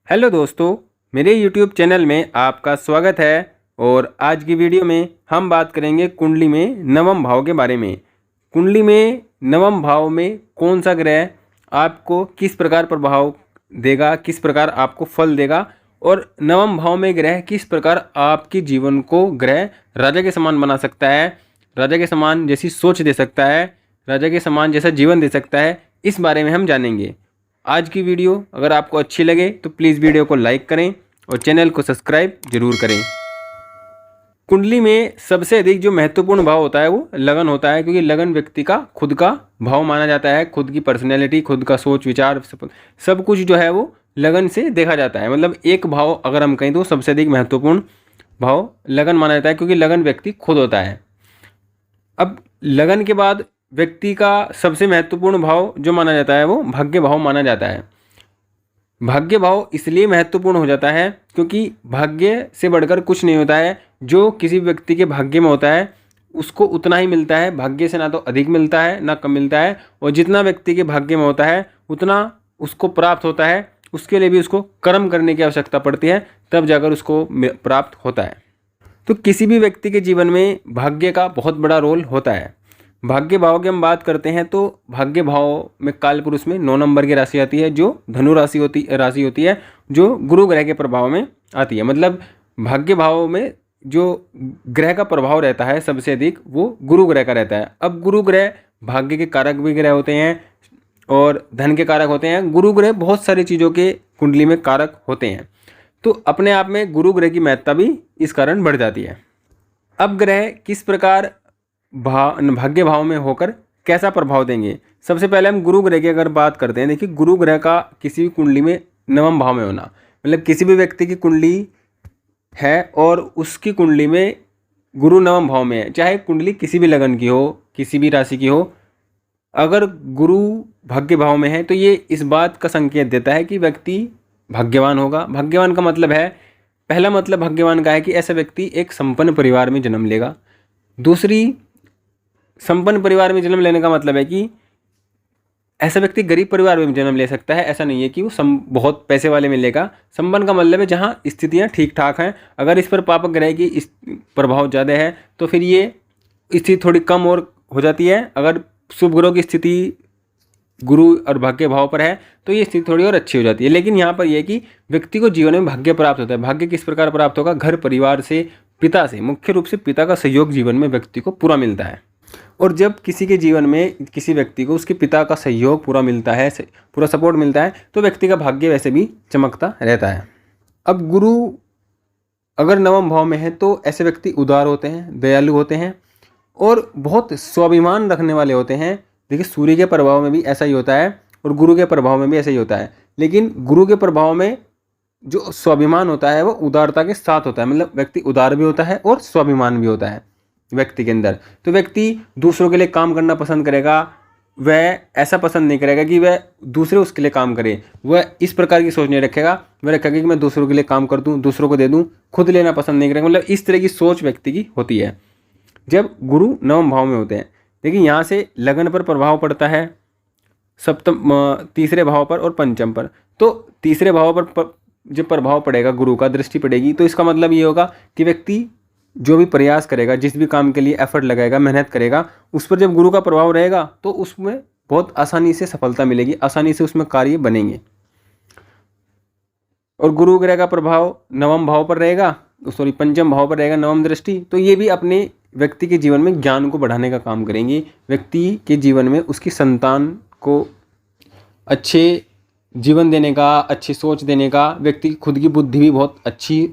Hello दोस्तों, मेरे YouTube channel में आपका स्वागत है। और आज की वीडियो में हम बात करेंगे कुंडली में नवम भाव के बारे में। कुंडली में नवम भाव में कौन सा ग्रह आपको किस प्रकार प्रभाव देगा, किस प्रकार आपको फल देगा, और नवम भाव में ग्रह किस प्रकार आपके जीवन को ग्रह राजा के समान बना सकता है, राजा के समान जैसी सोच दे सकता है, राजा के समान जैसा जीवन दे सकता है, इस बारे में हम जानेंगे। आज की वीडियो अगर आपको अच्छी लगे तो प्लीज़ वीडियो को लाइक करें और चैनल को सब्सक्राइब जरूर करें। कुंडली में सबसे अधिक जो महत्वपूर्ण भाव होता है वो लगन होता है, क्योंकि लगन व्यक्ति का खुद का भाव माना जाता है। खुद की पर्सनैलिटी, खुद का सोच विचार सब कुछ जो है वो लगन से देखा जाता है। मतलब एक भाव अगर हम कहें तो सबसे अधिक महत्वपूर्ण भाव लगन माना जाता है, क्योंकि लगन व्यक्ति खुद होता है। अब लगन के बाद व्यक्ति का सबसे महत्वपूर्ण भाव जो माना जाता है वो भाग्य भाव माना जाता है। भाग्य भाव इसलिए महत्वपूर्ण हो जाता है क्योंकि भाग्य से बढ़कर कुछ नहीं होता है। जो किसी व्यक्ति के भाग्य में होता है उसको उतना ही मिलता है। भाग्य से ना तो अधिक मिलता है ना कम मिलता है, और जितना व्यक्ति के भाग्य में होता है उतना उसको प्राप्त होता है। उसके लिए भी उसको कर्म करने की आवश्यकता पड़ती है, तब जाकर उसको प्राप्त होता है। तो किसी भी व्यक्ति के जीवन में भाग्य का बहुत बड़ा रोल होता है। भाग्य भाव की हम बात करते हैं तो भाग्य भाव में काल पुरुष में 9 नंबर की राशि आती है, जो धनु राशि होती है, जो गुरु ग्रह के प्रभाव में आती है। मतलब भाग्य भाव में जो ग्रह का प्रभाव रहता है सबसे अधिक वो गुरु ग्रह का रहता है। अब गुरु ग्रह भाग्य के कारक भी ग्रह होते हैं और धन के कारक होते हैं। गुरु ग्रह बहुत सारी चीज़ों के कुंडली में कारक होते हैं, तो अपने आप में गुरु ग्रह की महत्ता भी इस कारण बढ़ जाती है। अब ग्रह किस प्रकार भाग्य भाव में होकर कैसा प्रभाव देंगे, सबसे पहले हम गुरु ग्रह की अगर बात करते हैं। देखिए, गुरु ग्रह का किसी भी कुंडली में नवम भाव में होना, मतलब किसी भी व्यक्ति की कुंडली है और उसकी कुंडली में गुरु नवम भाव में है, चाहे कुंडली किसी भी लगन की हो, किसी भी राशि की हो, अगर गुरु भाग्य भाव में है तो ये इस बात का संकेत देता है कि व्यक्ति भाग्यवान होगा। भाग्यवान का मतलब है, पहला मतलब भाग्यवान का है कि ऐसा व्यक्ति एक संपन्न परिवार में जन्म लेगा। दूसरी, संपन्न परिवार में जन्म लेने का मतलब है कि ऐसा व्यक्ति गरीब परिवार में जन्म ले सकता है। ऐसा नहीं है कि वो बहुत पैसे वाले में लेगा। संपन्न का मतलब है जहाँ स्थितियाँ ठीक ठाक हैं। अगर इस पर पापक ग्रह की इस प्रभाव ज़्यादा है तो फिर ये स्थिति थोड़ी कम और हो जाती है। अगर शुभ ग्रहों की स्थिति गुरु और भाग्य भाव पर है तो ये स्थिति थोड़ी और अच्छी हो जाती है। लेकिन यहाँ पर यह कि व्यक्ति को जीवन में भाग्य प्राप्त होता है। भाग्य किस प्रकार प्राप्त होगा? घर परिवार से, पिता से, मुख्य रूप से पिता का सहयोग जीवन में व्यक्ति को पूरा मिलता है। और जब किसी के जीवन में किसी व्यक्ति को उसके पिता का सहयोग पूरा मिलता है, पूरा सपोर्ट मिलता है, तो व्यक्ति का भाग्य वैसे भी चमकता रहता है। अब गुरु अगर नवम भाव में है तो ऐसे व्यक्ति उदार होते हैं, दयालु होते हैं और बहुत स्वाभिमान रखने वाले होते हैं। देखिए, सूर्य के प्रभाव में भी ऐसा ही होता है और गुरु के प्रभाव में भी ऐसा ही होता है। लेकिन गुरु के प्रभाव में जो स्वाभिमान होता है वो उदारता के साथ होता है। मतलब व्यक्ति उदार भी होता है और स्वाभिमान भी होता है व्यक्ति के अंदर। तो व्यक्ति दूसरों के लिए काम करना पसंद करेगा। वह ऐसा पसंद नहीं करेगा कि वह दूसरे उसके लिए काम करे। वह इस प्रकार की सोच नहीं रखेगा। वह रखेगा कि मैं दूसरों के लिए काम कर दूं, दूसरों को दे दूं, खुद लेना पसंद नहीं करेगा। मतलब इस तरह की सोच व्यक्ति की होती है जब गुरु नवम भाव में होते हैं। लेकिन यहाँ से लगन पर प्रभाव पड़ता है सप्तम, तीसरे भाव पर और पंचम पर। तो तीसरे भाव पर जब प्रभाव पड़ेगा, गुरु का दृष्टि पड़ेगी, तो इसका मतलब ये होगा कि व्यक्ति जो भी प्रयास करेगा, जिस भी काम के लिए एफर्ट लगाएगा, मेहनत करेगा, उस पर जब गुरु का प्रभाव रहेगा तो उसमें बहुत आसानी से सफलता मिलेगी, आसानी से उसमें कार्य बनेंगे। और गुरु ग्रह का प्रभाव नवम भाव पर रहेगा, पंचम भाव पर रहेगा नवम दृष्टि, तो ये भी अपने व्यक्ति के जीवन में ज्ञान को बढ़ाने का काम करेंगे। व्यक्ति के जीवन में उसकी संतान को अच्छे जीवन देने का, अच्छी सोच देने का, व्यक्ति खुद की बुद्धि भी बहुत अच्छी,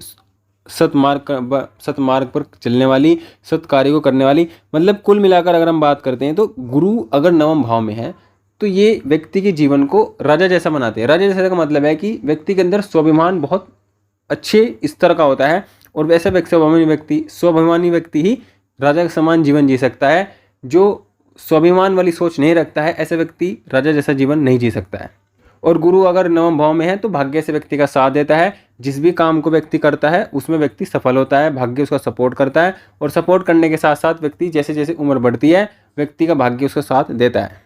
सतमार्ग पर चलने वाली, सत कार्य को करने वाली। मतलब कुल मिलाकर अगर हम बात करते हैं तो गुरु अगर नवम भाव में है तो ये व्यक्ति के जीवन को राजा जैसा बनाते हैं। राजा जैसा का मतलब है कि व्यक्ति के अंदर स्वाभिमान बहुत अच्छे स्तर का होता है, और वैसा स्वाभिमानी व्यक्ति ही राजा के समान जीवन जी सकता है। जो स्वाभिमान वाली सोच नहीं रखता है, ऐसा व्यक्ति राजा जैसा जीवन नहीं जी सकता है। और गुरु अगर नवम भाव में है तो भाग्य से व्यक्ति का साथ देता है। जिस भी काम को व्यक्ति करता है उसमें व्यक्ति सफल होता है, भाग्य उसका सपोर्ट करता है। और सपोर्ट करने के साथ साथ व्यक्ति जैसे जैसे उम्र बढ़ती है, व्यक्ति का भाग्य उसका साथ देता है।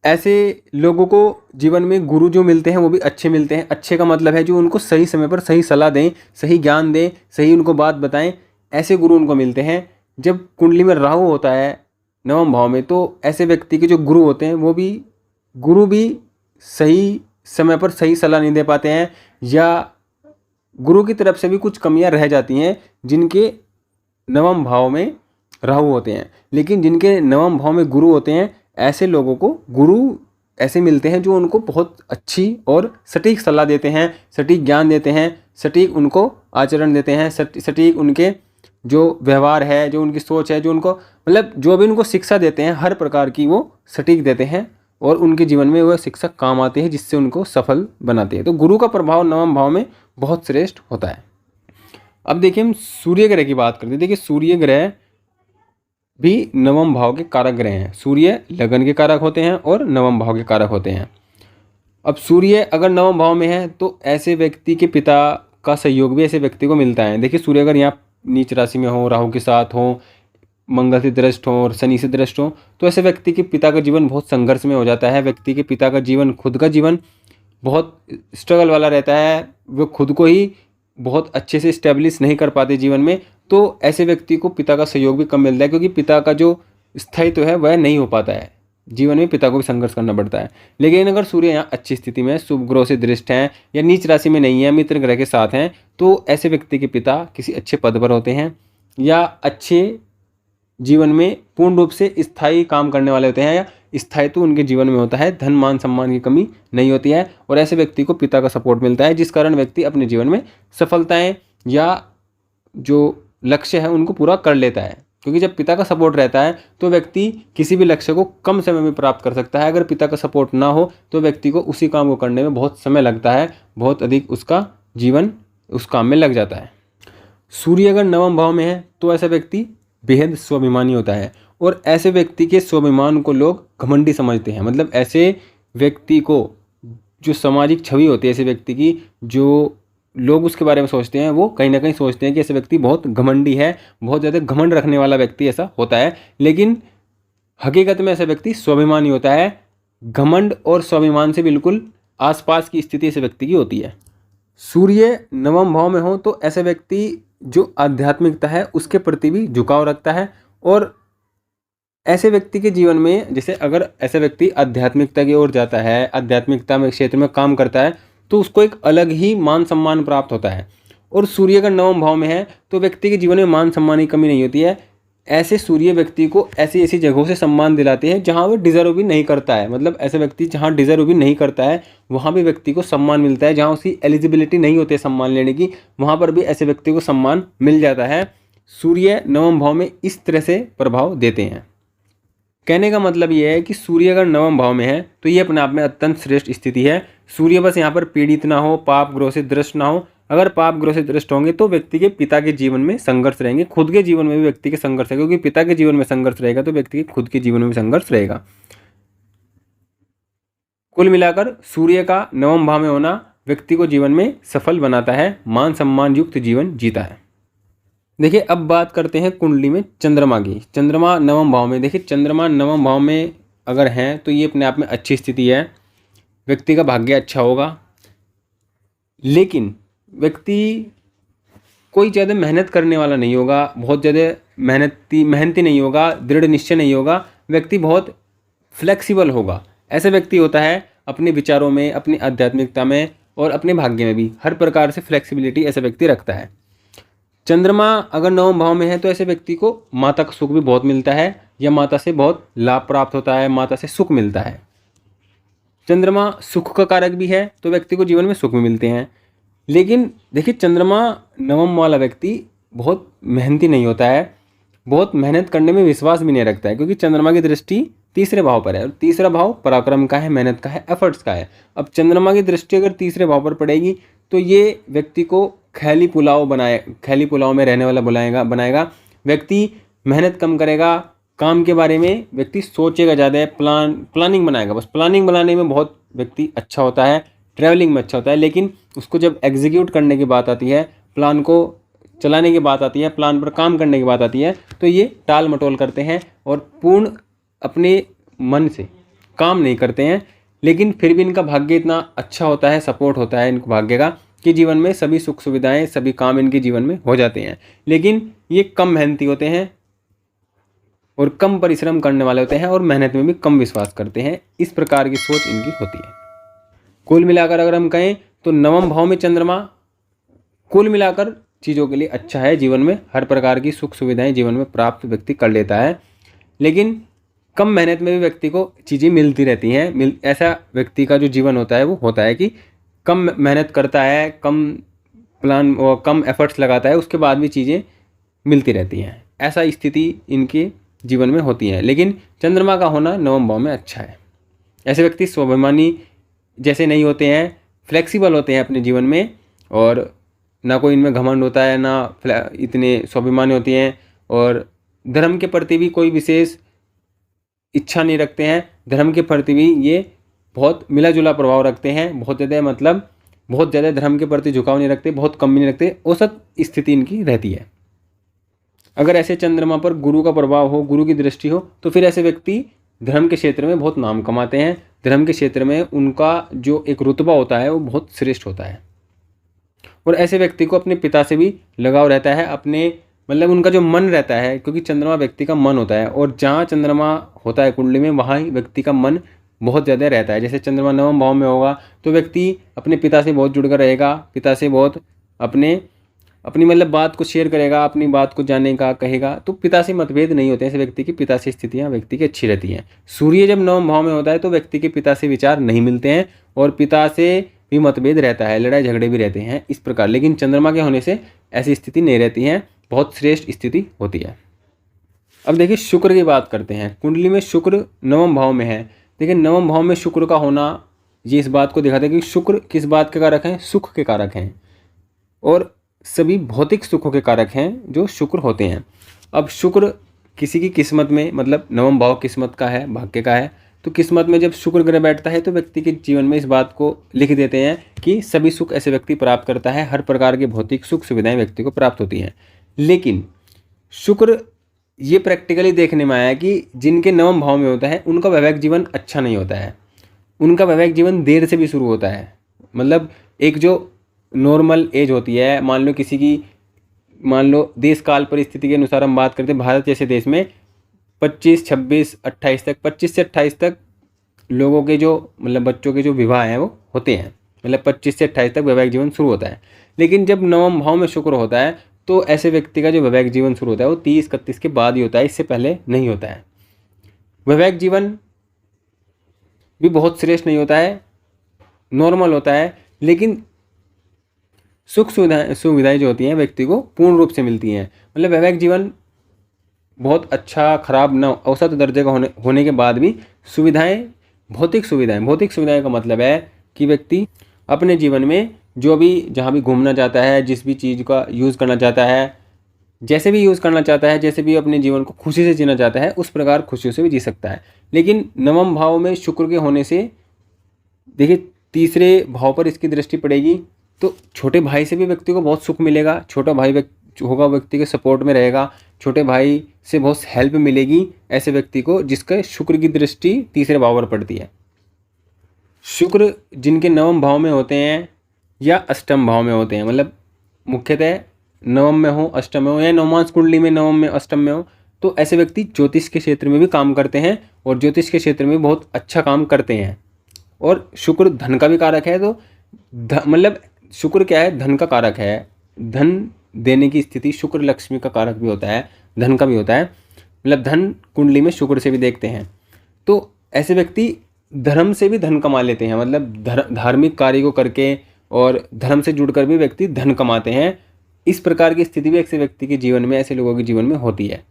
ऐसे लोगों को जीवन में गुरु जो मिलते हैं वो भी अच्छे मिलते हैं। अच्छे का मतलब है जो उनको सही समय पर सही सलाह दें, सही ज्ञान दें, सही उनको बात बताएं, ऐसे गुरु उनको मिलते हैं। जब कुंडली में राहु होता है नवम भाव में, तो ऐसे व्यक्ति के जो गुरु होते हैं वो भी गुरु भी सही समय पर सही सलाह नहीं दे पाते हैं, या गुरु की तरफ से भी कुछ कमियां रह जाती हैं जिनके नवम भाव में राहु होते हैं। लेकिन जिनके नवम भाव में गुरु होते हैं, ऐसे लोगों को गुरु ऐसे मिलते हैं जो उनको बहुत अच्छी और सटीक सलाह देते हैं, सटीक ज्ञान देते हैं, सटीक उनको आचरण देते हैं, सटीक उनके जो व्यवहार है, जो उनकी सोच है, जो उनको मतलब जो भी उनको शिक्षा देते हैं हर प्रकार की वो सटीक देते हैं और उनके जीवन में वह शिक्षा काम आती है, जिससे उनको सफल बनाते हैं। तो गुरु का प्रभाव नवम भाव में बहुत श्रेष्ठ होता है। अब देखिए हम सूर्य ग्रह की बात करते हैं। देखिए सूर्य ग्रह भी नवम भाव के कारक ग्रह हैं। सूर्य लगन के कारक होते हैं और नवम भाव के कारक होते हैं। अब सूर्य अगर नवम भाव में है तो ऐसे व्यक्ति के पिता का सहयोग भी ऐसे व्यक्ति को मिलता है। देखिए सूर्य अगर यहाँ नीच राशि में हो, राहु के साथ हो, मंगल से दृष्ट हो और शनि से दृष्ट हो, तो ऐसे व्यक्ति के पिता का जीवन बहुत संघर्ष में हो जाता है। व्यक्ति के पिता का जीवन, खुद का जीवन बहुत स्ट्रगल वाला रहता है। वो खुद को ही बहुत अच्छे से स्टेब्लिश नहीं कर पाते जीवन में, तो ऐसे व्यक्ति को पिता का सहयोग भी कम मिलता है, क्योंकि पिता का जो स्थायित्व है वह नहीं हो पाता है। जीवन में पिता को भी संघर्ष करना पड़ता है। लेकिन अगर सूर्य यहाँ अच्छी स्थिति में शुभ ग्रह से दृष्ट हैं या नीच राशि में नहीं है, मित्र ग्रह के साथ हैं, तो ऐसे व्यक्ति के पिता किसी अच्छे पद पर होते हैं या अच्छे जीवन में पूर्ण रूप से स्थायी काम करने वाले होते हैं, या स्थायित्व उनके जीवन में होता है। धन मान सम्मान की कमी नहीं होती है और ऐसे व्यक्ति को पिता का सपोर्ट मिलता है, जिस कारण व्यक्ति अपने जीवन में सफलताएं या जो लक्ष्य है उनको पूरा कर लेता है। क्योंकि जब पिता का सपोर्ट रहता है तो व्यक्ति किसी भी लक्ष्य को कम समय में प्राप्त कर सकता है। अगर पिता का सपोर्ट ना हो तो व्यक्ति को उसी काम को करने में बहुत समय लगता है, बहुत अधिक उसका जीवन उस काम में लग जाता है। सूर्य अगर नवम भाव में है तो ऐसा व्यक्ति बेहद स्वाभिमानी होता है और ऐसे व्यक्ति के स्वाभिमान को लोग घमंडी समझते हैं। मतलब ऐसे व्यक्ति को जो सामाजिक छवि होती है ऐसे व्यक्ति की, जो लोग उसके बारे में सोचते हैं, वो कहीं ना कहीं सोचते हैं कि ऐसे व्यक्ति बहुत घमंडी है, बहुत ज़्यादा घमंड रखने वाला व्यक्ति ऐसा होता है। लेकिन हकीकत में ऐसा व्यक्ति स्वाभिमानी होता है। घमंड और स्वाभिमान से बिल्कुल आसपास की स्थिति ऐसे व्यक्ति की होती है। सूर्य नवम भाव में हो तो ऐसे व्यक्ति जो आध्यात्मिकता है उसके प्रति भी झुकाव रखता है और ऐसे व्यक्ति के जीवन में, जैसे अगर ऐसा व्यक्ति आध्यात्मिकता की ओर जाता है, आध्यात्मिकता में क्षेत्र में काम करता है, तो उसको एक अलग ही मान सम्मान प्राप्त होता है। और सूर्य अगर नवम भाव में है तो व्यक्ति के जीवन में मान सम्मान की कमी नहीं होती है। ऐसे सूर्य व्यक्ति को ऐसी ऐसी जगहों से सम्मान दिलाते हैं जहाँ वो डिजर्व भी नहीं करता है। मतलब ऐसे व्यक्ति जहाँ डिजर्व भी नहीं करता है वहाँ भी व्यक्ति को सम्मान मिलता है। जहाँ उसकी एलिजिबिलिटी नहीं होती है सम्मान लेने की, वहाँ पर भी ऐसे व्यक्ति को सम्मान मिल जाता है। सूर्य नवम भाव में इस तरह से प्रभाव देते हैं। कहने का मतलब ये है कि सूर्य अगर नवम भाव में है तो ये अपने आप में अत्यंत श्रेष्ठ स्थिति है। सूर्य बस यहाँ पर पीड़ित ना हो, पाप ग्रह से दृष्ट ना हो। अगर पाप ग्रह से दृष्ट होंगे तो व्यक्ति के पिता के जीवन में संघर्ष रहेंगे, खुद के जीवन में भी व्यक्ति के संघर्ष है, क्योंकि पिता के जीवन में संघर्ष रहेगा तो व्यक्ति के खुद के जीवन में भी संघर्ष रहेगा। कुल मिलाकर सूर्य का नवम भाव में होना व्यक्ति को जीवन में सफल बनाता है, मान सम्मान युक्त जीवन जीता है। देखिए अब बात करते हैं कुंडली में चंद्रमा की। चंद्रमा नवम भाव में, देखिए चंद्रमा नवम भाव में अगर हैं तो ये अपने आप में अच्छी स्थिति है। व्यक्ति का भाग्य अच्छा होगा, लेकिन व्यक्ति कोई ज़्यादा मेहनत करने वाला नहीं होगा, बहुत ज़्यादा मेहनती नहीं होगा, दृढ़ निश्चय नहीं होगा। व्यक्ति बहुत फ्लेक्सिबल होगा। ऐसा व्यक्ति होता है अपने विचारों में, अपनी आध्यात्मिकता में और अपने भाग्य में भी हर प्रकार से फ्लेक्सिबिलिटी ऐसा व्यक्ति रखता है। चंद्रमा अगर नवम भाव में है तो ऐसे व्यक्ति को माता का सुख भी बहुत मिलता है या माता से बहुत लाभ प्राप्त होता है, माता से सुख मिलता है। चंद्रमा सुख का कारक भी है तो व्यक्ति को जीवन में सुख भी मिलते हैं। लेकिन देखिए चंद्रमा नवम वाला व्यक्ति बहुत मेहनती नहीं होता है, बहुत मेहनत करने में विश्वास भी नहीं रखता है, क्योंकि चंद्रमा की दृष्टि तीसरे भाव पर है और तीसरा भाव पराक्रम का है, मेहनत का है, एफर्ट्स का है। अब चंद्रमा की दृष्टि अगर तीसरे भाव पर पड़ेगी तो ये व्यक्ति को खैली पुलाव में रहने वाला बनाएगा। व्यक्ति मेहनत कम करेगा, काम के बारे में व्यक्ति सोचेगा ज़्यादा, प्लानिंग बनाएगा। बस प्लानिंग बनाने में बहुत व्यक्ति अच्छा होता है, ट्रैवलिंग में अच्छा होता है, लेकिन उसको जब एग्जीक्यूट करने की बात आती है, प्लान को चलाने की बात आती है, प्लान पर काम करने की बात आती है, तो ये टाल मटोल करते हैं और पूर्ण अपने मन से काम नहीं करते हैं, लेकिन फिर भी इनका भाग्य इतना अच्छा होता है, सपोर्ट होता है इनको भाग्य का कि जीवन में सभी सुख सुविधाएं, सभी काम इनके जीवन में हो जाते हैं। लेकिन ये कम मेहनती होते हैं और कम परिश्रम करने वाले होते हैं और मेहनत में भी कम विश्वास करते हैं। इस प्रकार की सोच इनकी होती है। कुल मिलाकर अगर हम कहें तो नवम भाव में चंद्रमा कुल मिलाकर चीज़ों के लिए अच्छा है। जीवन में हर प्रकार की सुख सुविधाएं जीवन में प्राप्त व्यक्ति कर लेता है, लेकिन कम मेहनत में भी व्यक्ति को चीज़ें मिलती रहती हैं। ऐसा व्यक्ति का जो जीवन होता है वो होता है कि कम मेहनत करता है, कम प्लान और कम एफर्ट्स लगाता है, उसके बाद भी चीज़ें मिलती रहती हैं। ऐसा स्थिति इनके जीवन में होती है। लेकिन चंद्रमा का होना नवम भाव में अच्छा है। ऐसे व्यक्ति स्वाभिमानी जैसे नहीं होते हैं, फ्लेक्सिबल होते हैं अपने जीवन में, और ना कोई इनमें घमंड होता है, ना इतने स्वाभिमानी होती हैं, और धर्म के प्रति भी कोई विशेष इच्छा नहीं रखते हैं। धर्म के प्रति भी ये बहुत मिला जुला प्रभाव रखते हैं। बहुत ज़्यादा धर्म के प्रति झुकाव नहीं रखते, बहुत कम भी नहीं रखते, औसत स्थिति इनकी रहती है। अगर ऐसे चंद्रमा पर गुरु का प्रभाव हो, गुरु की दृष्टि हो, तो फिर ऐसे व्यक्ति धर्म के क्षेत्र में बहुत नाम कमाते हैं। धर्म के क्षेत्र में उनका जो एक रुतबा होता है वो बहुत श्रेष्ठ होता है, और ऐसे व्यक्ति को अपने पिता से भी लगाव रहता है, उनका जो मन रहता है, क्योंकि चंद्रमा व्यक्ति का मन होता है, और जहाँ चंद्रमा होता है कुंडली में वहाँ ही व्यक्ति का मन बहुत ज़्यादा रहता है। जैसे चंद्रमा नवम भाव में होगा तो व्यक्ति अपने पिता से बहुत जुड़कर रहेगा, पिता से बहुत अपनी बात को शेयर करेगा, अपनी बात को जानने का कहेगा, तो पिता से मतभेद नहीं होते हैं। ऐसे व्यक्ति की पिता से स्थितियाँ व्यक्ति की अच्छी रहती हैं। सूर्य जब नवम भाव में होता है तो व्यक्ति के पिता से विचार नहीं मिलते हैं, और पिता से भी मतभेद रहता है, लड़ाई झगड़े भी रहते हैं इस प्रकार। लेकिन चंद्रमा के होने से ऐसी स्थिति नहीं रहती है, बहुत श्रेष्ठ स्थिति होती है। अब देखिए शुक्र की बात करते हैं। कुंडली में शुक्र नवम भाव में है। देखिए नवम भाव में शुक्र का होना ये इस बात को दिखाता है कि शुक्र किस बात के कारक हैं, सुख के कारक हैं, और सभी भौतिक सुखों के कारक हैं जो शुक्र होते हैं। अब शुक्र किसी की किस्मत में, नवम भाव किस्मत का है, भाग्य का है, तो किस्मत में जब शुक्र ग्रह बैठता है तो व्यक्ति के जीवन में इस बात को लिख देते हैं कि सभी सुख ऐसे व्यक्ति प्राप्त करता है, हर प्रकार के भौतिक सुख सुविधाएं व्यक्ति को प्राप्त होती हैं। लेकिन शुक्र ये प्रैक्टिकली देखने में आया कि जिनके नवम भाव में होता है उनका वैवाहिक जीवन अच्छा नहीं होता है, उनका वैवाहिक जीवन देर से भी शुरू होता है। एक जो नॉर्मल एज होती है, मान लो देश काल परिस्थिति के अनुसार हम बात करते हैं, भारत जैसे देश में 25, 26, 28 तक 25 से 28 तक लोगों के जो बच्चों के जो विवाह हैं वो होते हैं, 25 से 28 तक वैवाहिक जीवन शुरू होता है। लेकिन जब नवम भाव में शुक्र होता है तो ऐसे व्यक्ति का जो वैवाहिक जीवन शुरू होता है वो 30-31 के बाद ही होता है, इससे पहले नहीं होता है। वैवाहिक जीवन भी बहुत श्रेष्ठ नहीं होता है, नॉर्मल होता है, लेकिन सुख सुविधाएं जो होती हैं व्यक्ति को पूर्ण रूप से मिलती हैं। वैवाहिक जीवन बहुत अच्छा खराब न औसत दर्जे का होने के बाद भी भौतिक सुविधाएं का मतलब है कि व्यक्ति अपने जीवन में जो भी जहाँ भी घूमना चाहता है, जिस भी चीज़ का यूज़ करना चाहता है, जैसे भी यूज़ करना चाहता है, जैसे भी अपने जीवन को खुशी से जीना चाहता है, उस प्रकार खुशियों से भी जी सकता है। लेकिन नवम भाव में शुक्र के होने से देखिए तीसरे भाव पर इसकी दृष्टि पड़ेगी तो छोटे भाई से भी व्यक्ति को बहुत सुख मिलेगा। छोटा भाई होगा व्यक्ति के सपोर्ट में रहेगा, छोटे भाई से बहुत हेल्प मिलेगी ऐसे व्यक्ति को जिसका शुक्र की दृष्टि तीसरे भाव पर पड़ती है। शुक्र जिनके नवम भाव में होते हैं या अष्टम भाव में होते हैं, मुख्यतः नवम में हो, अष्टम में हो, या नवमांश कुंडली में नवम में अष्टम में हो, तो ऐसे व्यक्ति ज्योतिष के क्षेत्र में भी काम करते हैं और ज्योतिष के क्षेत्र में बहुत अच्छा काम करते हैं। और शुक्र धन का भी कारक है, तो शुक्र क्या है, धन का कारक है। धन देने की स्थिति शुक्र लक्ष्मी का कारक भी होता है, धन का भी होता है। धन कुंडली में शुक्र से भी देखते हैं, तो ऐसे व्यक्ति धर्म से भी धन कमा लेते हैं, धार्मिक कार्य को करके और धर्म से जुड़कर भी व्यक्ति धन कमाते हैं। इस प्रकार की स्थिति भी ऐसे व्यक्ति के जीवन में, ऐसे लोगों के जीवन में होती है।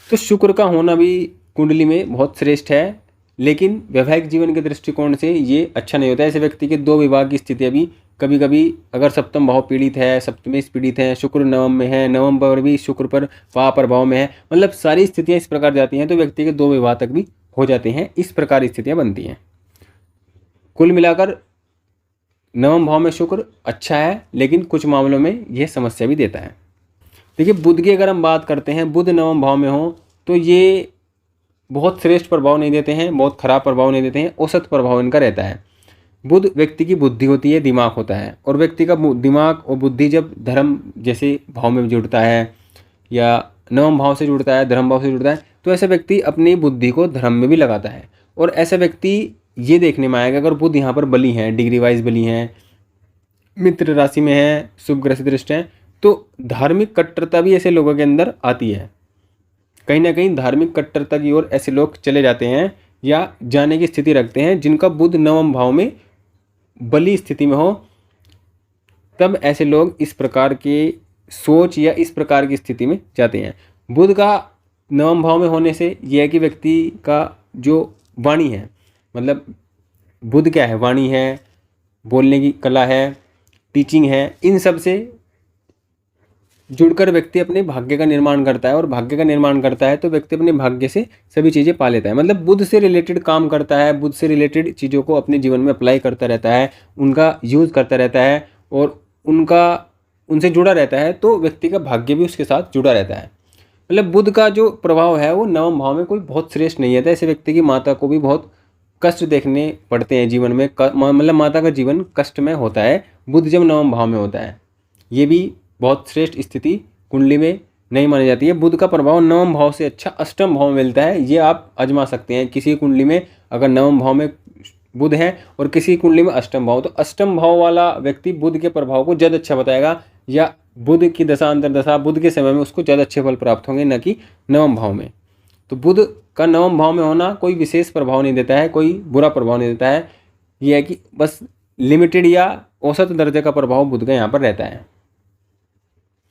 तो शुक्र का होना भी कुंडली में बहुत श्रेष्ठ है, लेकिन वैवाहिक जीवन के दृष्टिकोण से ये अच्छा नहीं होता है। ऐसे व्यक्ति के दो विवाह की स्थितियाँ भी कभी कभी, अगर सप्तम भाव पीड़ित है, सप्तमेश पीड़ित है, शुक्र नवम में है, नवम पर भी शुक्र पर पाप प्रभाव में है, सारी स्थितियाँ इस प्रकार जाती हैं तो व्यक्ति के दो विवाह तक भी हो जाते हैं। इस प्रकार स्थितियाँ बनती हैं। कुल मिलाकर नवम भाव में शुक्र अच्छा है, लेकिन कुछ मामलों में यह समस्या भी देता है। देखिए बुध की अगर हम बात करते हैं, बुध नवम भाव में हो तो ये बहुत श्रेष्ठ प्रभाव नहीं देते हैं, बहुत खराब प्रभाव नहीं देते हैं, औसत प्रभाव इनका रहता है। बुध व्यक्ति की बुद्धि होती है, दिमाग होता है, और व्यक्ति का दिमाग और बुद्धि जब धर्म जैसे भाव में जुड़ता है या नवम भाव से जुड़ता है, धर्म भाव से जुड़ता है, तो ऐसा व्यक्ति अपनी बुद्धि को धर्म में भी लगाता है। और ऐसा व्यक्ति ये देखने में आएगा, अगर बुध यहाँ पर बली हैं, डिग्री वाइज बली हैं, मित्र राशि में है, शुभ ग्रह से दृष्ट है, तो धार्मिक कट्टरता भी ऐसे लोगों के अंदर आती है। कहीं ना कहीं धार्मिक कट्टरता की ओर ऐसे लोग चले जाते हैं या जाने की स्थिति रखते हैं जिनका बुध नवम भाव में बली स्थिति में हो। तब ऐसे लोग इस प्रकार के सोच या इस प्रकार की स्थिति में जाते हैं। बुध का नवम भाव में होने से यह है कि व्यक्ति का जो वाणी है, मतलब बुध क्या है, वाणी है, बोलने की कला है, टीचिंग है, इन सब से जुड़कर व्यक्ति अपने भाग्य का निर्माण करता है। और भाग्य का निर्माण करता है तो व्यक्ति अपने भाग्य से सभी चीज़ें पा लेता है। मतलब बुध से रिलेटेड काम करता है, बुध से रिलेटेड चीज़ों को अपने जीवन में अप्लाई करता रहता है, उनका यूज़ करता रहता है और उनसे जुड़ा रहता है, तो व्यक्ति का भाग्य भी उसके साथ जुड़ा रहता है। मतलब बुध का जो प्रभाव है वो नवम भाव में कोई बहुत श्रेष्ठ नहीं है। तो ऐसे व्यक्ति की माता को भी बहुत कष्ट देखने पड़ते हैं जीवन में, मतलब माता का जीवन कष्ट में होता है बुध जब नवम भाव में होता है। ये भी बहुत श्रेष्ठ स्थिति कुंडली में नहीं मानी जाती है। बुध का प्रभाव नवम भाव से अच्छा अष्टम भाव में मिलता है। ये आप आजमा सकते हैं। किसी कुंडली में अगर नवम भाव में बुध है और किसी कुंडली में अष्टम भाव, तो अष्टम भाव वाला व्यक्ति बुध के प्रभाव को ज़्यादा अच्छा बताएगा, या बुध की दशा अंतर्दशा बुध के समय में उसको ज़्यादा अच्छे फल प्राप्त होंगे, न कि नवम भाव में। तो बुध का नवम भाव में होना कोई विशेष प्रभाव नहीं देता है, कोई बुरा प्रभाव नहीं देता है। यह है कि बस लिमिटेड या औसत दर्जे का प्रभाव बुध का यहाँ पर रहता है।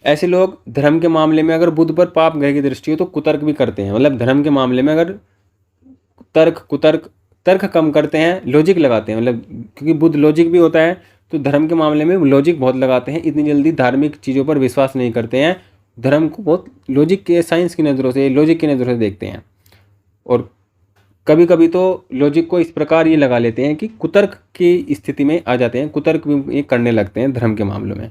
ऐसे लोग धर्म के मामले में अगर बुध पर पाप ग्रह की दृष्टि हो तो कुतर्क भी करते हैं। मतलब धर्म के मामले में अगर तर्क कम करते हैं, लॉजिक लगाते हैं, मतलब क्योंकि बुध लॉजिक भी होता है, तो धर्म के मामले में लॉजिक बहुत लगाते हैं। इतनी जल्दी धार्मिक चीज़ों पर विश्वास नहीं करते हैं, धर्म को बहुत लॉजिक के, साइंस की नज़रों से, लॉजिक की नज़रों से देखते हैं। और कभी कभी तो लॉजिक को इस प्रकार ये लगा लेते हैं कि कुतर्क की स्थिति में आ जाते हैं, कुतर्क भी ये करने लगते हैं धर्म के मामलों में।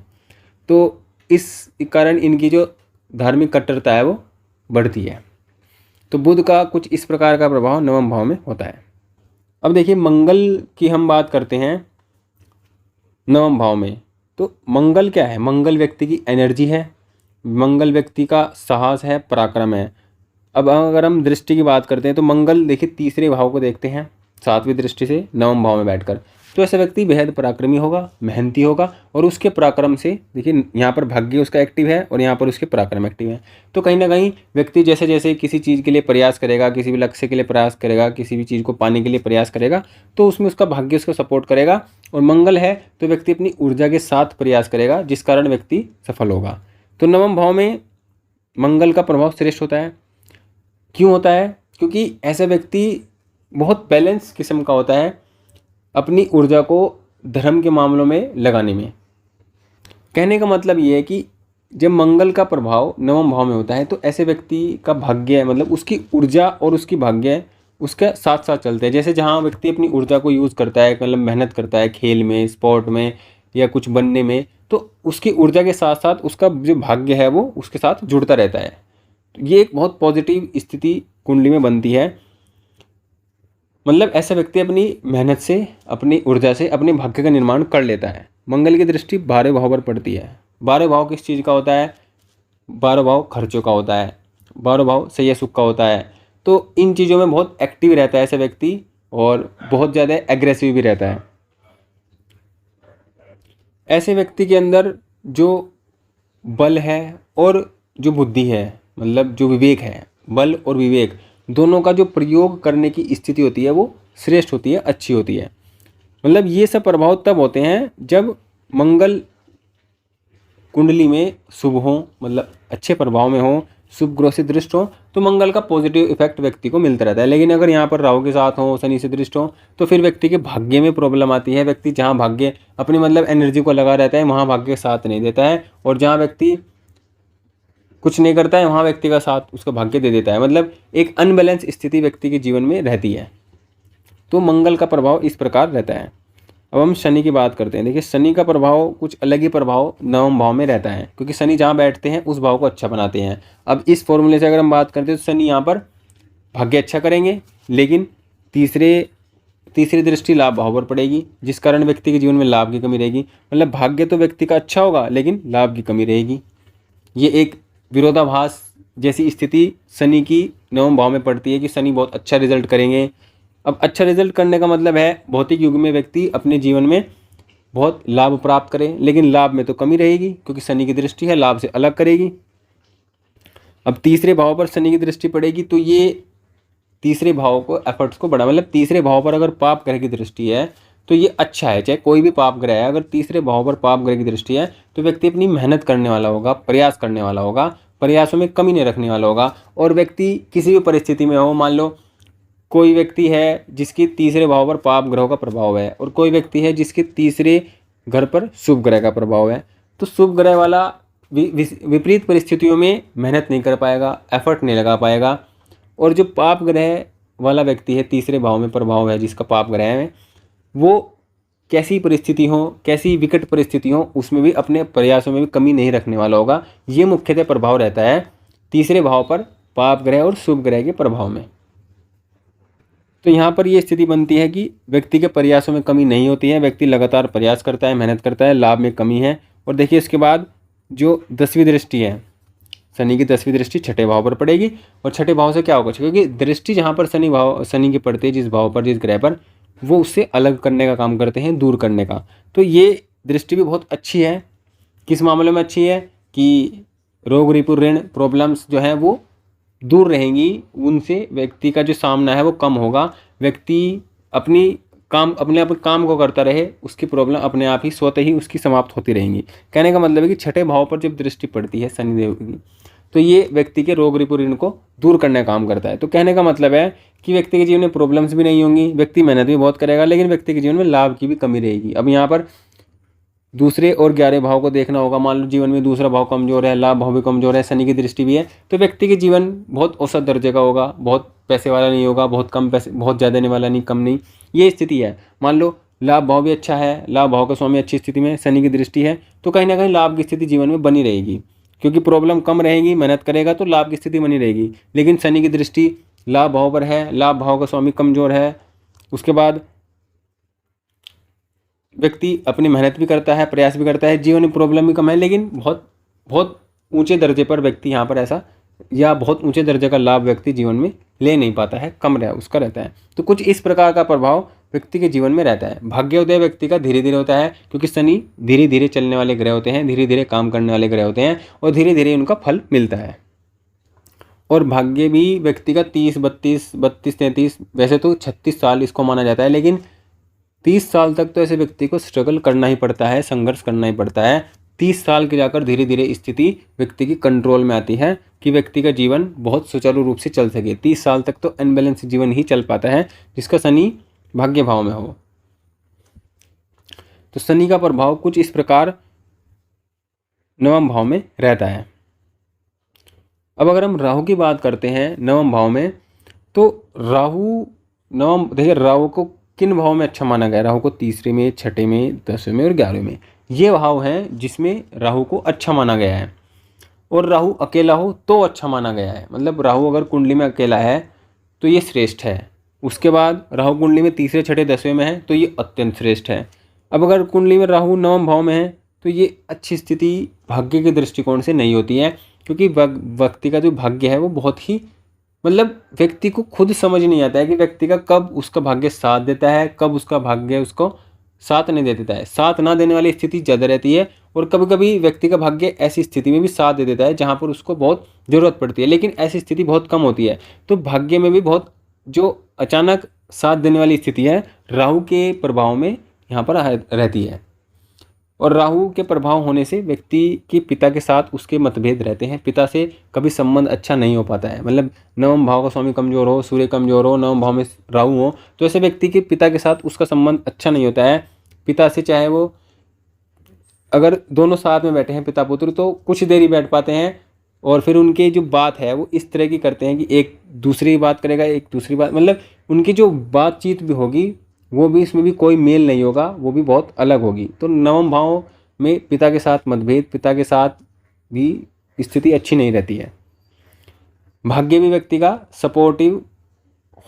तो इस कारण इनकी जो धार्मिक कट्टरता है वो बढ़ती है। तो बुध का कुछ इस प्रकार का प्रभाव नवम भाव में होता है। अब देखिए मंगल की हम बात करते हैं नवम भाव में। तो मंगल क्या है? मंगल व्यक्ति की एनर्जी है, मंगल व्यक्ति का साहस है, पराक्रम है। अब अगर हम दृष्टि की बात करते हैं तो मंगल देखिए तीसरे भाव को देखते हैं सातवीं दृष्टि से नवम भाव में बैठकर, तो ऐसा व्यक्ति बेहद पराक्रमी होगा, मेहनती होगा, और उसके पराक्रम से देखिए यहाँ पर भाग्य उसका एक्टिव है और यहाँ पर उसके पराक्रम एक्टिव है। तो कहीं ना कहीं व्यक्ति जैसे जैसे किसी चीज़ के लिए प्रयास करेगा, किसी भी लक्ष्य के लिए प्रयास करेगा, किसी भी चीज़ को पाने के लिए प्रयास करेगा, तो उसमें उसका भाग्य उसका सपोर्ट करेगा। और मंगल है तो व्यक्ति अपनी ऊर्जा के साथ प्रयास करेगा, जिस कारण व्यक्ति सफल होगा। तो नवम भाव में मंगल का प्रभाव श्रेष्ठ होता है। क्यों होता है? क्योंकि ऐसा व्यक्ति बहुत बैलेंस किस्म का होता है अपनी ऊर्जा को धर्म के मामलों में लगाने में। कहने का मतलब ये है कि जब मंगल का प्रभाव नवम भाव में होता है तो ऐसे व्यक्ति का भाग्य, मतलब उसकी ऊर्जा और उसकी भाग्य उसके साथ साथ चलते हैं। जैसे जहाँ व्यक्ति अपनी ऊर्जा को यूज़ करता है, मतलब मेहनत करता है खेल में, स्पोर्ट में या कुछ बनने में, तो उसकी ऊर्जा के साथ साथ उसका जो भाग्य है वो उसके साथ जुड़ता रहता है। तो ये एक बहुत पॉजिटिव स्थिति कुंडली में बनती है। मतलब ऐसा व्यक्ति अपनी मेहनत से, अपनी ऊर्जा से अपने भाग्य का निर्माण कर लेता है। मंगल की दृष्टि 12 भाव पर पड़ती है। 12 भाव किस चीज़ का होता है? 12 भाव खर्चों का होता है, 12 भाव सही सुख का होता है। तो इन चीज़ों में बहुत एक्टिव रहता है ऐसा व्यक्ति और बहुत ज़्यादा एग्रेसिव भी रहता है। ऐसे व्यक्ति के अंदर जो बल है और जो बुद्धि है, मतलब जो विवेक है, बल और विवेक दोनों का जो प्रयोग करने की स्थिति होती है वो श्रेष्ठ होती है, अच्छी होती है। मतलब ये सब प्रभाव तब होते हैं जब मंगल कुंडली में शुभ हो, मतलब अच्छे प्रभाव में हो, शुभ ग्रह से दृष्ट हो, तो मंगल का पॉजिटिव इफेक्ट व्यक्ति को मिलता रहता है। लेकिन अगर यहाँ पर राहु के साथ हो, शनि से दृष्ट हो, तो फिर व्यक्ति के भाग्य में प्रॉब्लम आती है। व्यक्ति जहाँ भाग्य अपनी मतलब एनर्जी को लगा रहता है वहाँ भाग्य साथ नहीं देता है, और जहाँ व्यक्ति कुछ नहीं करता है वहाँ व्यक्ति का साथ उसका भाग्य दे देता है। मतलब एक अनबैलेंस स्थिति व्यक्ति के जीवन में रहती है। तो मंगल का प्रभाव इस प्रकार रहता है। अब हम शनि की बात करते हैं। देखिए शनि का प्रभाव कुछ अलग ही प्रभाव नवम भाव में रहता है, क्योंकि शनि जहाँ बैठते हैं उस भाव को अच्छा बनाते हैं। अब इस फॉर्मूले से अगर हम बात करते हैं तो शनि यहाँ पर भाग्य अच्छा करेंगे, लेकिन तीसरी दृष्टि लाभ भाव पर पड़ेगी, जिस कारण व्यक्ति के जीवन में लाभ की कमी रहेगी। मतलब भाग्य तो व्यक्ति का अच्छा होगा, लेकिन लाभ की कमी रहेगी। ये एक विरोधाभास जैसी स्थिति शनि की नवम भाव में पड़ती है कि शनि बहुत अच्छा रिजल्ट करेंगे। अब अच्छा रिजल्ट करने का मतलब है भौतिक युग में व्यक्ति अपने जीवन में बहुत लाभ प्राप्त करे, लेकिन लाभ में तो कमी रहेगी क्योंकि शनि की दृष्टि है, लाभ से अलग करेगी। अब तीसरे भाव पर शनि की दृष्टि पड़ेगी तो ये तीसरे भाव को एफर्ट्स को बढ़ा, मतलब तीसरे भाव पर अगर पाप ग्रह की दृष्टि है तो ये अच्छा है। चाहे कोई भी पाप ग्रह है, अगर तीसरे भाव पर पाप ग्रह की दृष्टि है तो व्यक्ति अपनी मेहनत करने वाला होगा, प्रयास करने वाला होगा, प्रयासों में कमी नहीं रखने वाला होगा। और व्यक्ति किसी भी परिस्थिति में हो, मान लो कोई व्यक्ति है जिसकी तीसरे भाव पर पाप ग्रहों का प्रभाव है और कोई व्यक्ति है जिसके तीसरे घर पर शुभ ग्रह का प्रभाव है, तो शुभ ग्रह वाला विपरीत परिस्थितियों में मेहनत नहीं कर पाएगा, एफर्ट नहीं लगा पाएगा। और जो पाप ग्रह वाला व्यक्ति है, तीसरे भाव में प्रभाव है जिसका पाप ग्रह है, वो कैसी परिस्थिति हो, कैसी विकट परिस्थिति हो, उसमें भी अपने प्रयासों में भी कमी नहीं रखने वाला होगा। ये मुख्यतः प्रभाव रहता है तीसरे भाव पर पाप ग्रह और शुभ ग्रह के प्रभाव में। तो यहाँ पर ये स्थिति बनती है कि व्यक्ति के प्रयासों में कमी नहीं होती है, व्यक्ति लगातार प्रयास करता है, मेहनत करता है, लाभ में कमी है। और देखिए इसके बाद जो 10वीं दृष्टि है, शनि की 10वीं दृष्टि छठे भाव पर पड़ेगी। और छठे भाव से क्या होगा, क्योंकि दृष्टि जहाँ पर शनि की पड़ती है, जिस भाव पर, जिस ग्रह पर, वो उससे अलग करने का काम करते हैं, दूर करने का। तो ये दृष्टि भी बहुत अच्छी है। किस मामले में अच्छी है कि रोग रिपु ऋण प्रॉब्लम्स जो है वो दूर रहेंगी, उनसे व्यक्ति का जो सामना है वो कम होगा। व्यक्ति अपने काम को करता रहे, उसकी प्रॉब्लम अपने आप ही स्वतः ही उसकी समाप्त होती रहेंगी। कहने का मतलब है कि छठे भाव पर जब दृष्टि पड़ती है शनिदेव की, तो ये व्यक्ति के रोग रिपु ऋण को दूर करने का काम करता है। तो कहने का मतलब है कि व्यक्ति के जीवन में प्रॉब्लम्स भी नहीं होंगी, व्यक्ति मेहनत भी बहुत करेगा, लेकिन व्यक्ति के जीवन में लाभ की भी कमी रहेगी। अब यहाँ पर दूसरे और 11 भाव को देखना होगा। मान लो जीवन में दूसरा भाव कमजोर है, लाभ भाव भी कमजोर है, शनि की दृष्टि भी है, तो व्यक्ति के जीवन बहुत औसत दर्जे का होगा, बहुत पैसे वाला नहीं होगा, बहुत कम पैसे, बहुत ज़्यादा देने वाला नहीं, कम नहीं, ये स्थिति है। मान लो लाभ भाव भी अच्छा है, लाभ भाव का स्वामी अच्छी स्थिति में, शनि की दृष्टि है, तो कहीं ना कहीं लाभ की स्थिति जीवन में बनी रहेगी, क्योंकि प्रॉब्लम कम रहेगी, मेहनत करेगा तो लाभ की स्थिति बनी रहेगी। लेकिन शनि की दृष्टि लाभ भाव पर है, लाभ भाव का स्वामी कमजोर है, उसके बाद व्यक्ति अपनी मेहनत भी करता है, प्रयास भी करता है, जीवन में प्रॉब्लम भी कम है, लेकिन बहुत बहुत ऊंचे दर्जे पर व्यक्ति यहाँ पर ऐसा, या बहुत ऊंचे दर्जे का लाभ व्यक्ति जीवन में ले नहीं पाता है, कम रहा उसका रहता है। तो कुछ इस प्रकार का प्रभाव व्यक्ति के जीवन में रहता है। भाग्योदय व्यक्ति का धीरे धीरे होता है, क्योंकि शनि धीरे धीरे चलने वाले ग्रह होते हैं, धीरे धीरे काम करने वाले ग्रह होते हैं, और धीरे धीरे उनका फल मिलता है। और भाग्य भी व्यक्ति का 30, 32, 33, वैसे तो 36 साल इसको माना जाता है, लेकिन 30 साल तक तो ऐसे व्यक्ति को स्ट्रगल करना ही पड़ता है, संघर्ष करना ही पड़ता है। 30 साल के जाकर धीरे धीरे स्थिति व्यक्ति की कंट्रोल में आती है कि व्यक्ति का जीवन बहुत सुचारू रूप से चल सके। 30 साल तक तो अनबैलेंस जीवन ही चल पाता है जिसका शनि भाग्य भाव में हो। तो शनि का प्रभाव कुछ इस प्रकार नवम भाव में रहता है। अब अगर हम राहु की बात करते हैं नवम भाव में, तो राहु नवम, देखिए राहु को किन भाव में अच्छा माना गया, राहु को तीसरे में, छठे में, 10वें में और 11वें में, ये भाव हैं जिसमें राहु को अच्छा माना गया है। और राहु अकेला हो तो अच्छा माना गया है, मतलब राहु अगर कुंडली में अकेला है तो ये श्रेष्ठ है। उसके बाद राहु कुंडली में तीसरे, छठे, 10वें में है तो ये अत्यंत श्रेष्ठ है। अब अगर कुंडली में राहु नवम भाव में है तो ये अच्छी स्थिति भाग्य के दृष्टिकोण से नहीं होती है, क्योंकि व्यक्ति का जो भाग्य है वो बहुत ही, मतलब व्यक्ति को खुद समझ नहीं आता है कि व्यक्ति का कब उसका भाग्य साथ देता है, कब उसका भाग्य उसको साथ नहीं दे देता है। साथ ना देने वाली स्थिति ज़्यादा रहती है, और कभी कभी व्यक्ति का भाग्य ऐसी स्थिति में भी साथ दे देता है जहाँ पर उसको बहुत ज़रूरत पड़ती है, लेकिन ऐसी स्थिति बहुत कम होती है। तो भाग्य में भी बहुत जो अचानक साथ देने वाली स्थिति है राहु के प्रभाव में यहाँ पर रहती है। और राहु के प्रभाव होने से व्यक्ति के पिता के साथ उसके मतभेद रहते हैं, पिता से कभी संबंध अच्छा नहीं हो पाता है। मतलब नवम भाव का स्वामी कमजोर हो, सूर्य कमजोर हो, नवम भाव में राहु हो, तो ऐसे व्यक्ति के पिता के साथ उसका संबंध अच्छा नहीं होता है। पिता से, चाहे वो अगर दोनों साथ में बैठे हैं पिता पुत्र, तो कुछ देर ही बैठ पाते हैं, और फिर उनकी जो बात है वो इस तरह की करते हैं कि एक दूसरी बात करेगा, एक दूसरी बात, मतलब उनकी जो बातचीत भी होगी वो भी, इसमें भी कोई मेल नहीं होगा, वो भी बहुत अलग होगी। तो नवम भाव में पिता के साथ मतभेद, पिता के साथ भी स्थिति अच्छी नहीं रहती है। भाग्य भी व्यक्ति का सपोर्टिव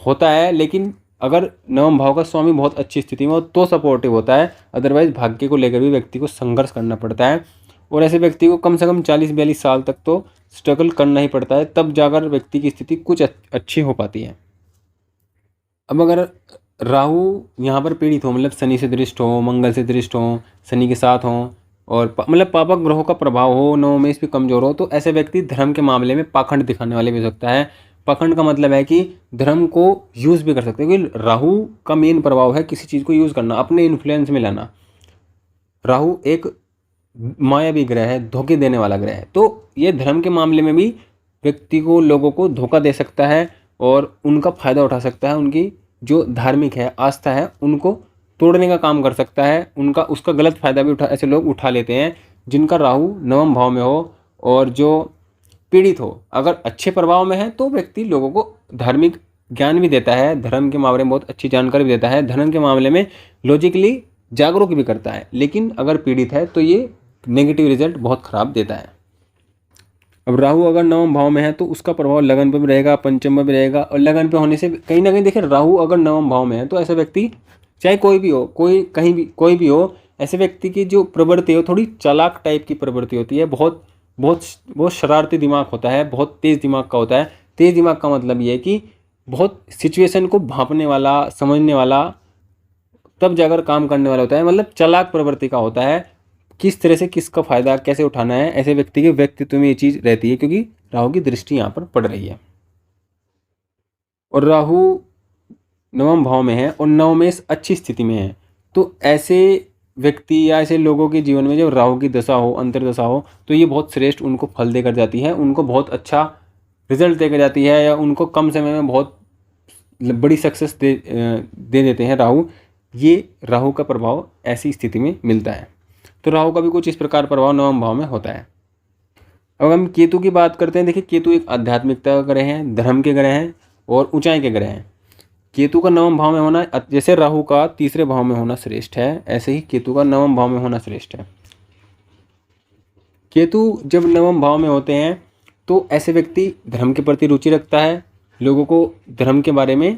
होता है, लेकिन अगर नवम भाव का स्वामी बहुत अच्छी स्थिति में हो तो सपोर्टिव होता है। अदरवाइज भाग्य को लेकर भी व्यक्ति को संघर्ष करना पड़ता है, और ऐसे व्यक्ति को कम से कम 40-42 साल तक तो स्ट्रगल करना ही पड़ता है, तब जाकर व्यक्ति की स्थिति कुछ अच्छी हो पाती है। अब अगर राहु यहाँ पर पीड़ित हो, मतलब शनि से दृष्ट हो, मंगल से दृष्ट हो, शनि के साथ हो, और मतलब पापक ग्रहों का प्रभाव हो, नवमेश भी कमजोर हो, तो ऐसे व्यक्ति धर्म के मामले में पाखंड दिखाने वाले भी हो सकता है। पाखंड का मतलब है कि धर्म को यूज़ भी कर सकते हैं, क्योंकि राहु का मेन प्रभाव है किसी चीज़ को यूज़ करना, अपने इन्फ्लुएंस में लाना। राहु एक मायावी ग्रह है, धोखे देने वाला ग्रह है, तो ये धर्म के मामले में भी व्यक्ति को, लोगों को धोखा दे सकता है और उनका फ़ायदा उठा सकता है। उनकी जो धार्मिक है, आस्था है, उनको तोड़ने का काम कर सकता है, उसका गलत फ़ायदा भी ऐसे लोग उठा लेते हैं जिनका राहु नवम भाव में हो और जो पीड़ित हो। अगर अच्छे प्रभाव में है तो व्यक्ति लोगों को धार्मिक ज्ञान भी देता है, धर्म के मामले में बहुत अच्छी जानकारी भी देता है, धर्म के मामले में लॉजिकली जागरूक भी करता है। लेकिन अगर पीड़ित है तो ये नेगेटिव रिजल्ट बहुत ख़राब देता है। अब राहु अगर नवम भाव में है तो उसका प्रभाव लगन पर भी रहेगा, पंचम में भी रहेगा, और लगन पे होने से कहीं ना कहीं देखिए, राहु अगर नवम भाव में है तो ऐसा व्यक्ति, चाहे कोई भी हो, कोई भी हो, ऐसे व्यक्ति की जो प्रवृत्ति हो थोड़ी चालाक टाइप की प्रवृत्ति होती है, बहुत बहुत बहुत शरारती दिमाग होता है, बहुत तेज़ दिमाग का होता है। तेज़ दिमाग का मतलब ये है कि बहुत सिचुएशन को भांपने वाला, समझने वाला, तब जाकर काम करने वाला होता है, मतलब चालाक प्रवृत्ति का होता है। किस तरह से किसका फ़ायदा कैसे उठाना है, ऐसे व्यक्ति के व्यक्तित्व में ये चीज़ रहती है, क्योंकि राहु की दृष्टि यहाँ पर पड़ रही है। और राहु नवम भाव में है और नवमेश अच्छी स्थिति में है, तो ऐसे व्यक्ति या ऐसे लोगों के जीवन में जब राहु की दशा हो, अंतर्दशा हो, तो ये बहुत श्रेष्ठ उनको फल देकर जाती है, उनको बहुत अच्छा रिजल्ट देकर जाती है, या उनको कम समय में बहुत बड़ी सक्सेस दे देते हैं राहु। ये राहु का प्रभाव ऐसी स्थिति में मिलता है। तो राहु का भी कुछ इस प्रकार प्रभाव नवम भाव में होता है। अब हम केतु की बात करते हैं। देखिए, केतु एक आध्यात्मिकता का ग्रह है, धर्म के ग्रह हैं और ऊंचाई के ग्रह हैं। केतु का नवम भाव में होना, जैसे राहु का तीसरे भाव में होना श्रेष्ठ है, ऐसे ही केतु का नवम भाव में होना श्रेष्ठ है। केतु जब नवम भाव में होते हैं तो ऐसे व्यक्ति धर्म के प्रति रुचि रखता है, लोगों को धर्म के बारे में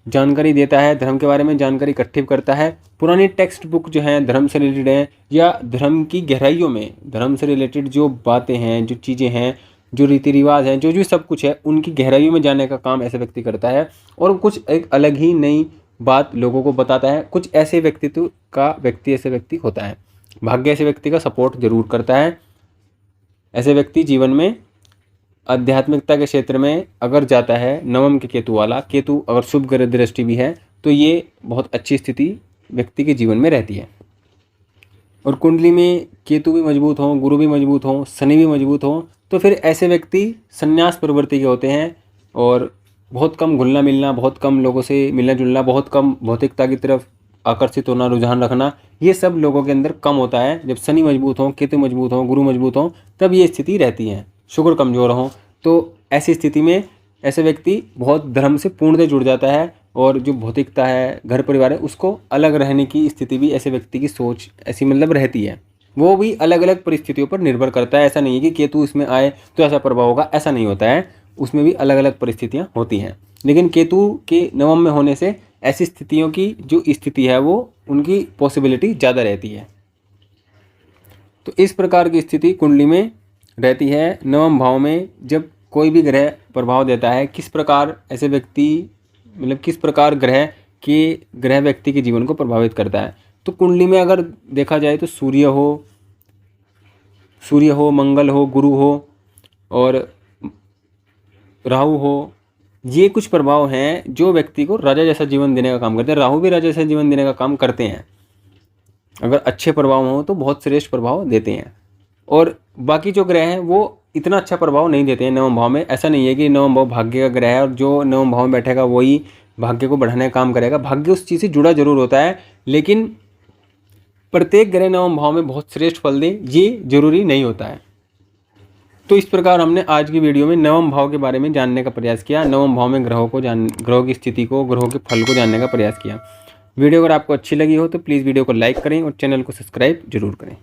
जानकारी देता है, धर्म के बारे में जानकारी इकट्ठी करता है। पुरानी टेक्स्ट बुक जो है धर्म से रिलेटेड है, या धर्म की गहराइयों में धर्म से रिलेटेड जो बातें हैं, जो चीज़ें हैं, जो रीति रिवाज हैं, जो सब कुछ है, उनकी गहराइयों में जाने का काम ऐसे व्यक्ति करता है, और कुछ एक अलग ही नई बात लोगों को बताता है। कुछ ऐसे व्यक्तित्व का ऐसे व्यक्ति होता है। भाग्य ऐसे व्यक्ति का सपोर्ट जरूर करता है। ऐसे व्यक्ति जीवन में आध्यात्मिकता के क्षेत्र में अगर जाता है, नवम के केतु वाला, केतु अगर शुभ ग्रह दृष्टि भी है, तो ये बहुत अच्छी स्थिति व्यक्ति के जीवन में रहती है। और कुंडली में केतु भी मजबूत हो, गुरु भी मजबूत हो, शनि भी मजबूत हो, तो फिर ऐसे व्यक्ति संन्यास प्रवृत्ति के होते हैं, और बहुत कम घुलना मिलना, बहुत कम लोगों से मिलना जुलना, बहुत कम भौतिकता की तरफ आकर्षित होना, रुझान रखना, ये सब लोगों के अंदर कम होता है। जब शनि मजबूत हो, केतु मजबूत हो, गुरु मजबूत हो, तब ये स्थिति रहती है। शुक्र कमज़ोर हो तो ऐसी स्थिति में ऐसे व्यक्ति बहुत धर्म से पूर्णतः जुड़ जाता है, और जो भौतिकता है, घर परिवार है, उसको अलग रहने की स्थिति भी ऐसे व्यक्ति की सोच ऐसी मतलब रहती है। वो भी अलग अलग परिस्थितियों पर निर्भर करता है। ऐसा नहीं है कि केतु इसमें आए तो ऐसा प्रभाव होगा, ऐसा नहीं होता है। उसमें भी अलग अलग परिस्थितियाँ होती हैं, लेकिन केतु के नवम में होने से ऐसी स्थितियों की जो स्थिति है वो उनकी पॉसिबिलिटी ज़्यादा रहती है। तो इस प्रकार की स्थिति कुंडली में रहती है। नवम भाव में जब कोई भी ग्रह प्रभाव देता है, किस प्रकार ऐसे व्यक्ति मतलब किस प्रकार ग्रह व्यक्ति के जीवन को प्रभावित करता है, तो कुंडली में अगर देखा जाए तो सूर्य हो, मंगल हो, गुरु हो और राहु हो, ये कुछ प्रभाव हैं जो व्यक्ति को राजा जैसा जीवन देने का काम करते हैं। राहु भी राजा जैसा जीवन देने का काम करते हैं। अगर अच्छे प्रभाव हों तो बहुत श्रेष्ठ प्रभाव देते हैं, और बाकी जो ग्रह हैं वो इतना अच्छा प्रभाव नहीं देते हैं नवम भाव में। ऐसा नहीं है कि नवम भाव भाग्य का ग्रह है और जो नवम भाव में बैठेगा वही भाग्य को बढ़ाने का काम करेगा। भाग्य उस चीज़ से जुड़ा जरूर होता है, लेकिन प्रत्येक ग्रह नवम भाव में बहुत श्रेष्ठ फल दे ये जरूरी नहीं होता है। तो इस प्रकार हमने आज की वीडियो में नवम भाव के बारे में जानने का प्रयास किया। नवम भाव में ग्रहों की स्थिति को, ग्रहों के फल को जानने का प्रयास किया। वीडियो अगर आपको अच्छी लगी हो तो प्लीज़ वीडियो को लाइक करें और चैनल को सब्सक्राइब जरूर करें।